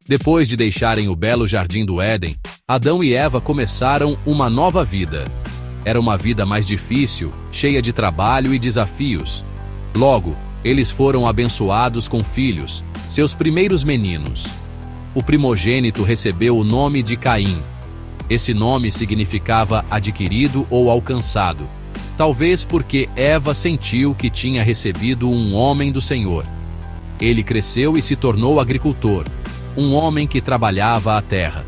Depois de deixarem o belo jardim do Éden, Adão e Eva começaram uma nova vida. Era uma vida mais difícil, cheia de trabalho e desafios. Logo, eles foram abençoados com filhos, seus primeiros meninos. O primogênito recebeu o nome de Caim. Esse nome significava adquirido ou alcançado, talvez porque Eva sentiu que tinha recebido um homem do Senhor. Ele cresceu e se tornou agricultor, um homem que trabalhava a terra.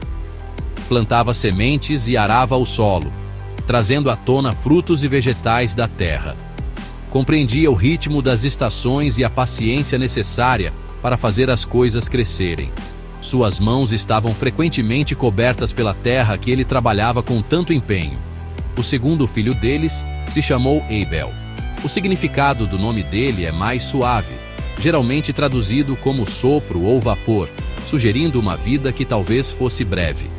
Plantava sementes e arava o solo, trazendo à tona frutos e vegetais da terra. Compreendia o ritmo das estações e a paciência necessária para fazer as coisas crescerem. Suas mãos estavam frequentemente cobertas pela terra que ele trabalhava com tanto empenho. O segundo filho deles se chamou Abel. O significado do nome dele é mais suave, geralmente traduzido como sopro ou vapor, sugerindo uma vida que talvez fosse breve.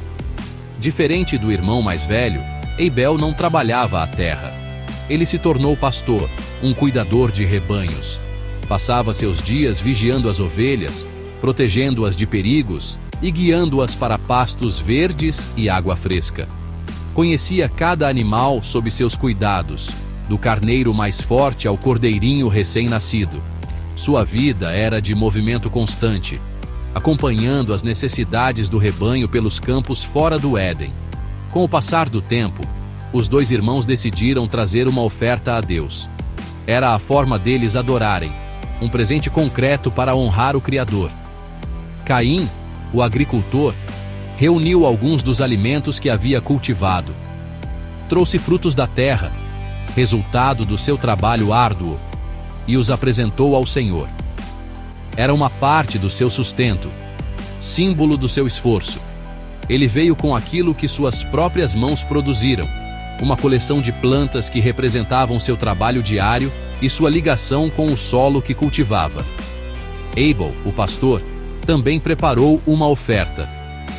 Diferente do irmão mais velho, Abel não trabalhava a terra. Ele se tornou pastor, um cuidador de rebanhos. Passava seus dias vigiando as ovelhas, protegendo-as de perigos e guiando-as para pastos verdes e água fresca. Conhecia cada animal sob seus cuidados, do carneiro mais forte ao cordeirinho recém-nascido. Sua vida era de movimento constante, acompanhando as necessidades do rebanho pelos campos fora do Éden. Com o passar do tempo, os dois irmãos decidiram trazer uma oferta a Deus. Era a forma deles adorarem, um presente concreto para honrar o Criador. Caim, o agricultor, reuniu alguns dos alimentos que havia cultivado. Trouxe frutos da terra, resultado do seu trabalho árduo, e os apresentou ao Senhor. Era uma parte do seu sustento, símbolo do seu esforço. Ele veio com aquilo que suas próprias mãos produziram, uma coleção de plantas que representavam seu trabalho diário e sua ligação com o solo que cultivava. Abel, o pastor, também preparou uma oferta.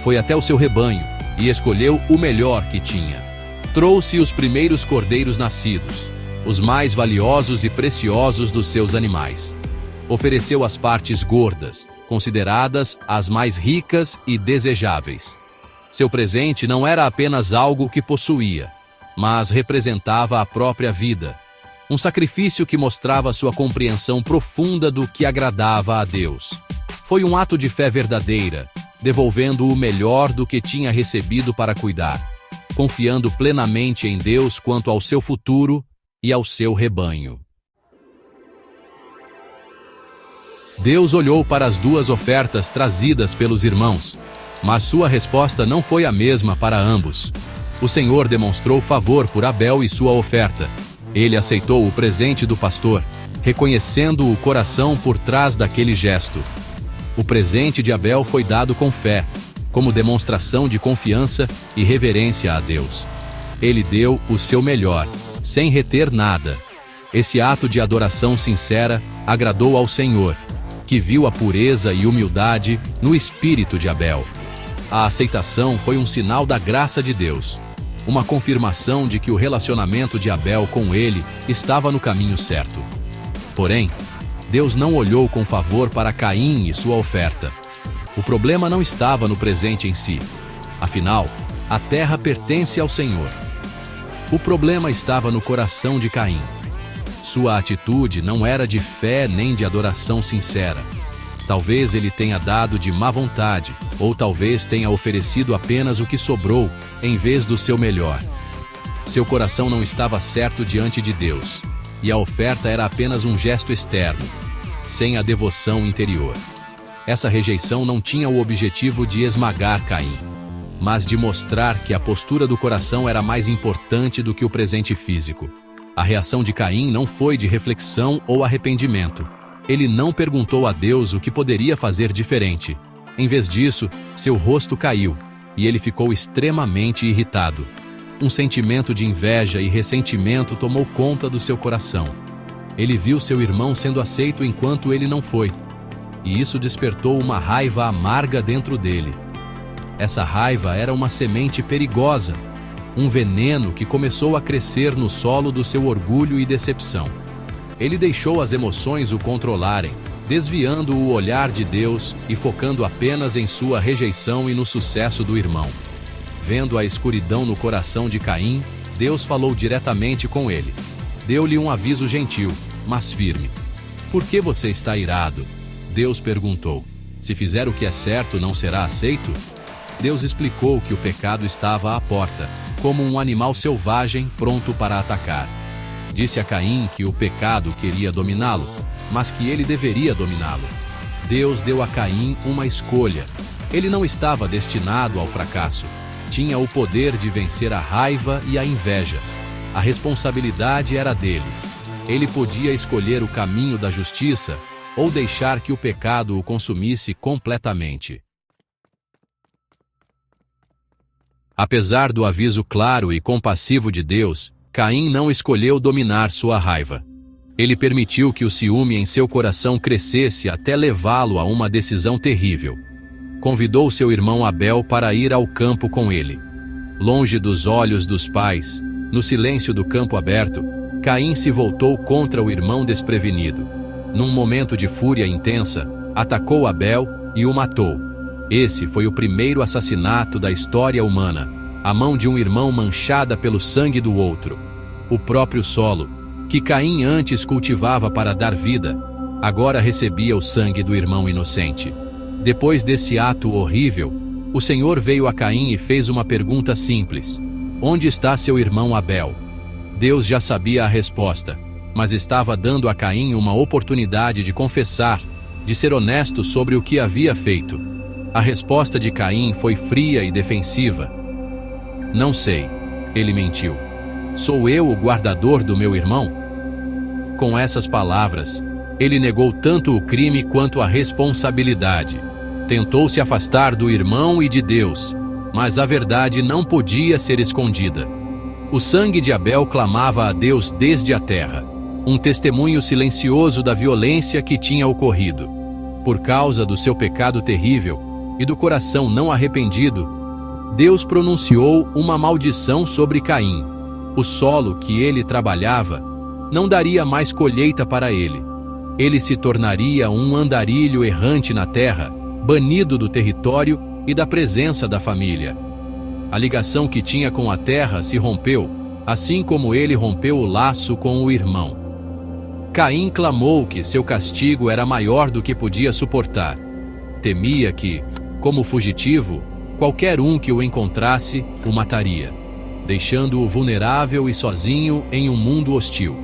Foi até o seu rebanho e escolheu o melhor que tinha. Trouxe os primeiros cordeiros nascidos, os mais valiosos e preciosos dos seus animais. Ofereceu as partes gordas, consideradas as mais ricas e desejáveis. Seu presente não era apenas algo que possuía, mas representava a própria vida. Um sacrifício que mostrava sua compreensão profunda do que agradava a Deus. Foi um ato de fé verdadeira, devolvendo o melhor do que tinha recebido para cuidar, confiando plenamente em Deus quanto ao seu futuro e ao seu rebanho. Deus olhou para as duas ofertas trazidas pelos irmãos, mas sua resposta não foi a mesma para ambos. O Senhor demonstrou favor por Abel e sua oferta. Ele aceitou o presente do pastor, reconhecendo o coração por trás daquele gesto. O presente de Abel foi dado com fé, como demonstração de confiança e reverência a Deus. Ele deu o seu melhor, sem reter nada. Esse ato de adoração sincera agradou ao Senhor, que viu a pureza e humildade no espírito de Abel. A aceitação foi um sinal da graça de Deus, uma confirmação de que o relacionamento de Abel com ele estava no caminho certo. Porém, Deus não olhou com favor para Caim e sua oferta. O problema não estava no presente em si. Afinal, a terra pertence ao Senhor. O problema estava no coração de Caim. Sua atitude não era de fé nem de adoração sincera. Talvez ele tenha dado de má vontade, ou talvez tenha oferecido apenas o que sobrou, em vez do seu melhor. Seu coração não estava certo diante de Deus, e a oferta era apenas um gesto externo, sem a devoção interior. Essa rejeição não tinha o objetivo de esmagar Caim, mas de mostrar que a postura do coração era mais importante do que o presente físico. A reação de Caim não foi de reflexão ou arrependimento. Ele não perguntou a Deus o que poderia fazer diferente. Em vez disso, seu rosto caiu, e ele ficou extremamente irritado. Um sentimento de inveja e ressentimento tomou conta do seu coração. Ele viu seu irmão sendo aceito enquanto ele não foi, e isso despertou uma raiva amarga dentro dele. Essa raiva era uma semente perigosa, um veneno que começou a crescer no solo do seu orgulho e decepção. Ele deixou as emoções o controlarem, desviando o olhar de Deus e focando apenas em sua rejeição e no sucesso do irmão. Vendo a escuridão no coração de Caim, Deus falou diretamente com ele. Deu-lhe um aviso gentil, mas firme. Por que você está irado? Deus perguntou. Se fizer o que é certo, não será aceito? Deus explicou que o pecado estava à porta, como um animal selvagem pronto para atacar. Disse a Caim que o pecado queria dominá-lo, mas que ele deveria dominá-lo. Deus deu a Caim uma escolha. Ele não estava destinado ao fracasso. Tinha o poder de vencer a raiva e a inveja. A responsabilidade era dele. Ele podia escolher o caminho da justiça ou deixar que o pecado o consumisse completamente. Apesar do aviso claro e compassivo de Deus, Caim não escolheu dominar sua raiva. Ele permitiu que o ciúme em seu coração crescesse até levá-lo a uma decisão terrível. Convidou seu irmão Abel para ir ao campo com ele. Longe dos olhos dos pais, no silêncio do campo aberto, Caim se voltou contra o irmão desprevenido. Num momento de fúria intensa, atacou Abel e o matou. Esse foi o primeiro assassinato da história humana, a mão de um irmão manchada pelo sangue do outro. O próprio solo, que Caim antes cultivava para dar vida, agora recebia o sangue do irmão inocente. Depois desse ato horrível, o Senhor veio a Caim e fez uma pergunta simples: onde está seu irmão Abel? Deus já sabia a resposta, mas estava dando a Caim uma oportunidade de confessar, de ser honesto sobre o que havia feito. A resposta de Caim foi fria e defensiva. Não sei, ele mentiu. Sou eu o guardador do meu irmão? Com essas palavras, ele negou tanto o crime quanto a responsabilidade. Tentou se afastar do irmão e de Deus, mas a verdade não podia ser escondida. O sangue de Abel clamava a Deus desde a terra, um testemunho silencioso da violência que tinha ocorrido. Por causa do seu pecado terrível e do coração não arrependido, Deus pronunciou uma maldição sobre Caim. O solo que ele trabalhava não daria mais colheita para ele. Ele se tornaria um andarilho errante na terra, banido do território e da presença da família. A ligação que tinha com a terra se rompeu, assim como ele rompeu o laço com o irmão. Caim clamou que seu castigo era maior do que podia suportar. Temia que, como fugitivo, qualquer um que o encontrasse o mataria, deixando-o vulnerável e sozinho em um mundo hostil.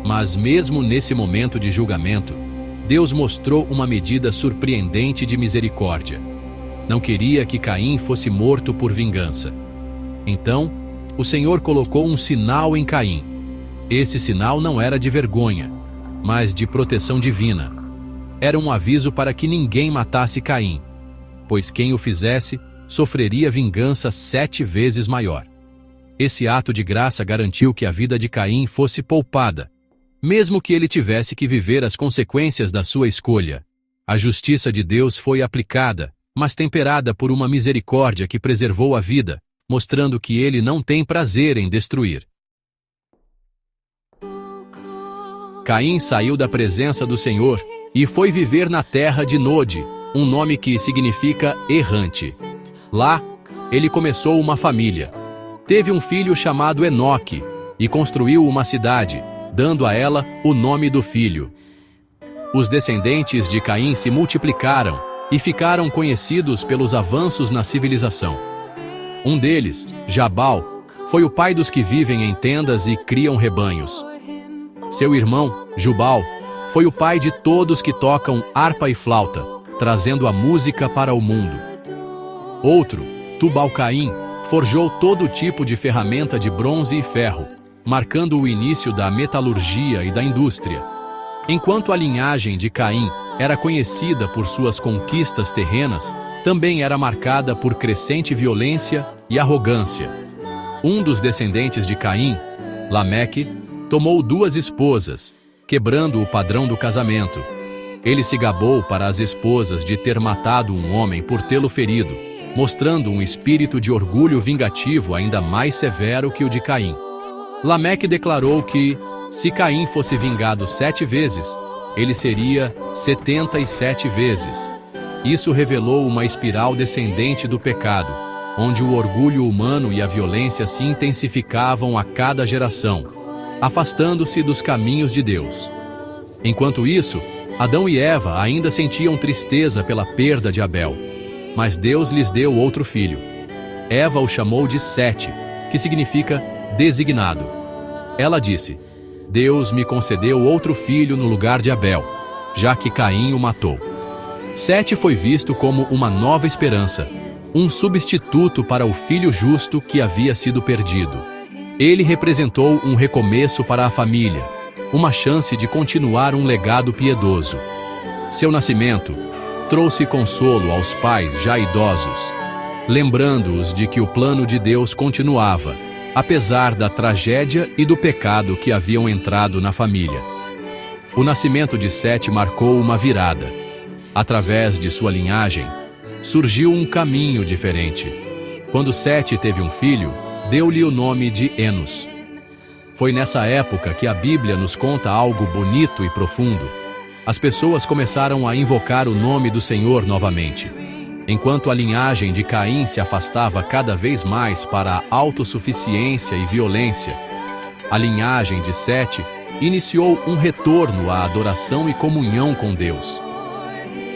Mas mesmo nesse momento de julgamento, Deus mostrou uma medida surpreendente de misericórdia. Não queria que Caim fosse morto por vingança. Então, o Senhor colocou um sinal em Caim. Esse sinal não era de vergonha, mas de proteção divina. Era um aviso para que ninguém matasse Caim, pois quem o fizesse sofreria vingança 7 vezes maior. Esse ato de graça garantiu que a vida de Caim fosse poupada, mesmo que ele tivesse que viver as consequências da sua escolha. A justiça de Deus foi aplicada, mas temperada por uma misericórdia que preservou a vida, mostrando que ele não tem prazer em destruir. Caim saiu da presença do Senhor e foi viver na terra de Nod, um nome que significa errante. Lá, ele começou uma família. Teve um filho chamado Enoque e construiu uma cidade, dando a ela o nome do filho. Os descendentes de Caim se multiplicaram e ficaram conhecidos pelos avanços na civilização. Um deles, Jabal, foi o pai dos que vivem em tendas e criam rebanhos. Seu irmão, Jubal, foi o pai de todos que tocam harpa e flauta, trazendo a música para o mundo. Outro, Tubal-Caim, forjou todo tipo de ferramenta de bronze e ferro, marcando o início da metalurgia e da indústria. Enquanto a linhagem de Caim era conhecida por suas conquistas terrenas, também era marcada por crescente violência e arrogância. Um dos descendentes de Caim, Lameque, tomou 2 esposas, quebrando o padrão do casamento. Ele se gabou para as esposas de ter matado um homem por tê-lo ferido, mostrando um espírito de orgulho vingativo ainda mais severo que o de Caim. Lameque declarou que, se Caim fosse vingado 7 vezes, ele seria 77 vezes. Isso revelou uma espiral descendente do pecado, onde o orgulho humano e a violência se intensificavam a cada geração, afastando-se dos caminhos de Deus. Enquanto isso, Adão e Eva ainda sentiam tristeza pela perda de Abel, mas Deus lhes deu outro filho. Eva o chamou de Sete, que significa designado. Ela disse: Deus me concedeu outro filho no lugar de Abel, já que Caim o matou. Sete foi visto como uma nova esperança, um substituto para o filho justo que havia sido perdido. Ele representou um recomeço para a família, uma chance de continuar um legado piedoso. Seu nascimento trouxe consolo aos pais já idosos, lembrando-os de que o plano de Deus continuava, apesar da tragédia e do pecado que haviam entrado na família. O nascimento de Sete marcou uma virada. Através de sua linhagem, surgiu um caminho diferente. Quando Sete teve um filho, deu-lhe o nome de Enos. Foi nessa época que a Bíblia nos conta algo bonito e profundo. As pessoas começaram a invocar o nome do Senhor novamente. Enquanto a linhagem de Caim se afastava cada vez mais para a autossuficiência e violência, a linhagem de Sete iniciou um retorno à adoração e comunhão com Deus.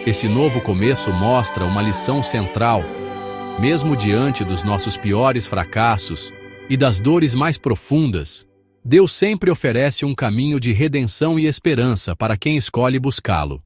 Esse novo começo mostra uma lição central. Mesmo diante dos nossos piores fracassos e das dores mais profundas, Deus sempre oferece um caminho de redenção e esperança para quem escolhe buscá-lo.